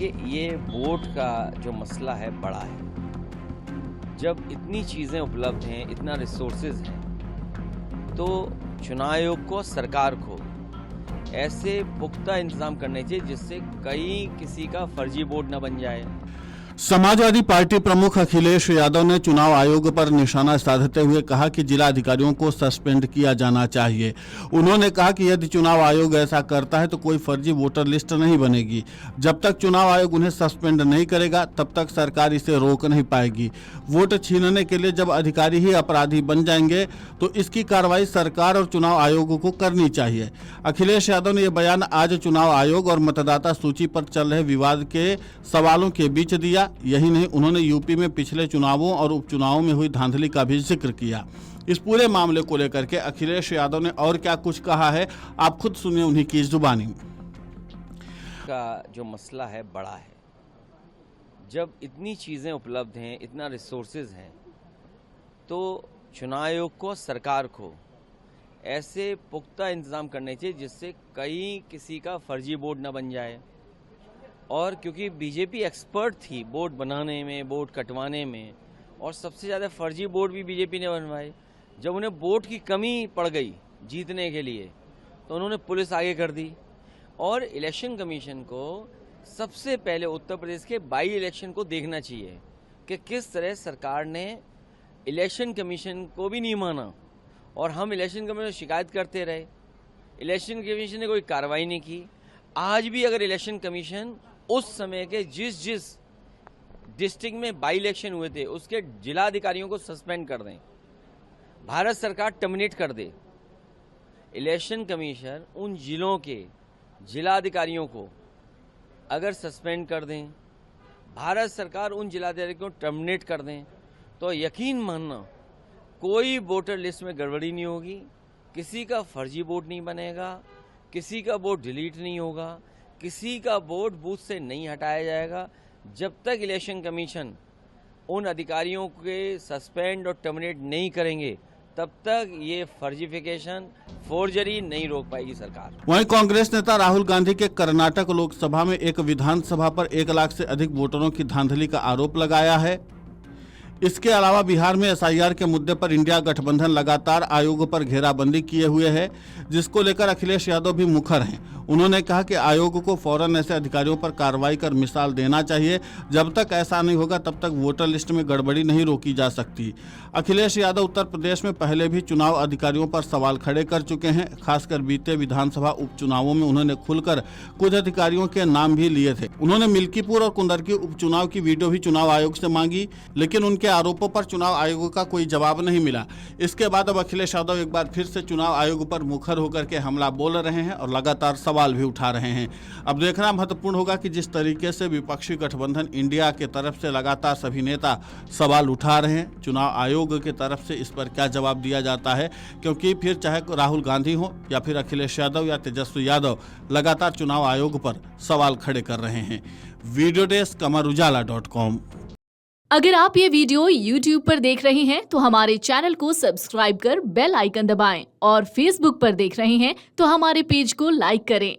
देखिए, ये वोट का जो मसला है बड़ा है। जब इतनी चीज़ें उपलब्ध हैं, इतना रिसोर्सेज हैं, तो चुनाव आयोग को, सरकार को ऐसे पुख्ता इंतजाम करने चाहिए जिससे कहीं किसी का फर्जी वोट न बन जाए। समाजवादी पार्टी प्रमुख अखिलेश यादव ने चुनाव आयोग पर निशाना साधते हुए कहा कि जिला अधिकारियों को सस्पेंड किया जाना चाहिए। उन्होंने कहा कि यदि चुनाव आयोग ऐसा करता है तो कोई फर्जी वोटर लिस्ट नहीं बनेगी। जब तक चुनाव आयोग उन्हें सस्पेंड नहीं करेगा तब तक सरकार इसे रोक नहीं पाएगी। वोट छीनने के लिए जब अधिकारी ही अपराधी बन जाएंगे तो इसकी कार्रवाई सरकार और चुनाव आयोग को करनी चाहिए। अखिलेश यादव ने यह बयान आज चुनाव आयोग और मतदाता सूची पर चल रहे विवाद के सवालों के बीच दिया। यही नहीं, उन्होंने यूपी में पिछले चुनावों और उपचुनावों में हुई धांधली का भी जिक्र किया। इस पूरे मामले को लेकर के अखिलेश यादव ने और क्या कुछ कहा है, आप खुद सुनिए उन्हीं की जुबानी। का जो मसला है बड़ा है। जब इतनी चीज़ें उपलब्ध हैं, इतना रिसोर्सेज हैं, तो चुनाव आयोग को, सरकार को ऐसे पुख्ता इंतजाम करने चाहिए जिससे कहीं किसी का फर्जी वोट न बन जाए। और क्योंकि बीजेपी एक्सपर्ट थी वोट बनाने में, वोट कटवाने में, और सबसे ज़्यादा फर्जी वोट भी बीजेपी ने बनवाए। जब उन्हें वोट की कमी पड़ गई जीतने के लिए तो उन्होंने पुलिस आगे कर दी। और इलेक्शन कमीशन को सबसे पहले उत्तर प्रदेश के बाई इलेक्शन को देखना चाहिए कि किस तरह सरकार ने इलेक्शन कमीशन को भी नहीं माना और हम इलेक्शन कमीशन को शिकायत करते रहे। इलेक्शन कमीशन ने कोई कार्रवाई नहीं की। आज भी अगर इलेक्शन कमीशन उस समय के जिस डिस्ट्रिक्ट में बाई इलेक्शन हुए थे उसके जिलाधिकारियों को सस्पेंड कर दें, भारत सरकार टर्मिनेट कर दे, इलेक्शन कमीशन उन जिलों के जिलाधिकारियों को अगर सस्पेंड कर दें, भारत सरकार उन जिलाधिकारियों को टर्मिनेट कर दें, तो यकीन मानना कोई वोटर लिस्ट में गड़बड़ी नहीं होगी, किसी का फर्जी वोट नहीं बनेगा, किसी का वोट डिलीट नहीं होगा, किसी का वोट बूथ से नहीं हटाया जाएगा। जब तक इलेक्शन कमीशन उन अधिकारियों के सस्पेंड और टर्मिनेट नहीं करेंगे तब तक ये फर्जिफिकेशन, फोर्जरी नहीं रोक पाएगी सरकार। वहीं कांग्रेस नेता राहुल गांधी के कर्नाटक लोकसभा में एक विधानसभा पर 1 लाख से अधिक वोटरों की धांधली का आरोप लगाया है। इसके अलावा बिहार में एसआईआर के मुद्दे पर इंडिया गठबंधन लगातार आयोग पर घेराबंदी किए हुए है, जिसको लेकर अखिलेश यादव भी मुखर हैं। उन्होंने कहा कि आयोग को फौरन ऐसे अधिकारियों पर कार्रवाई कर मिसाल देना चाहिए। जब तक ऐसा नहीं होगा तब तक वोटर लिस्ट में गड़बड़ी नहीं रोकी जा सकती। अखिलेश यादव उत्तर प्रदेश में पहले भी चुनाव अधिकारियों पर सवाल खड़े कर चुके हैं। खासकर बीते विधानसभा उपचुनावों में उन्होंने खुलकर कुछ अधिकारियों के नाम भी लिए थे। उन्होंने मिल्कीपुर और कुंदरकी उपचुनाव की वीडियो भी चुनाव आयोग से मांगी, लेकिन उनके आरोपों पर चुनाव आयोग का कोई जवाब नहीं मिला। इसके बाद अब अखिलेश यादव एक बार फिर से चुनाव आयोग पर मुखर होकर के हमला बोल रहे हैं और लगातार सवाल भी उठा रहे हैं। अब देखना महत्वपूर्ण होगा कि जिस तरीके से विपक्षी गठबंधन इंडिया के तरफ से लगातार सभी नेता सवाल उठा रहे हैं, चुनाव आयोग के तरफ से इस पर क्या जवाब दिया जाता है, क्योंकि फिर चाहे राहुल गांधी हो या फिर अखिलेश यादव या तेजस्वी यादव लगातार चुनाव आयोग पर सवाल खड़े कर रहे हैं। Video desk amarujala.com। अगर आप ये वीडियो YouTube पर देख रहे हैं तो हमारे चैनल को सब्सक्राइब कर बेल आइकन दबाएं और Facebook पर देख रहे हैं तो हमारे पेज को लाइक करें।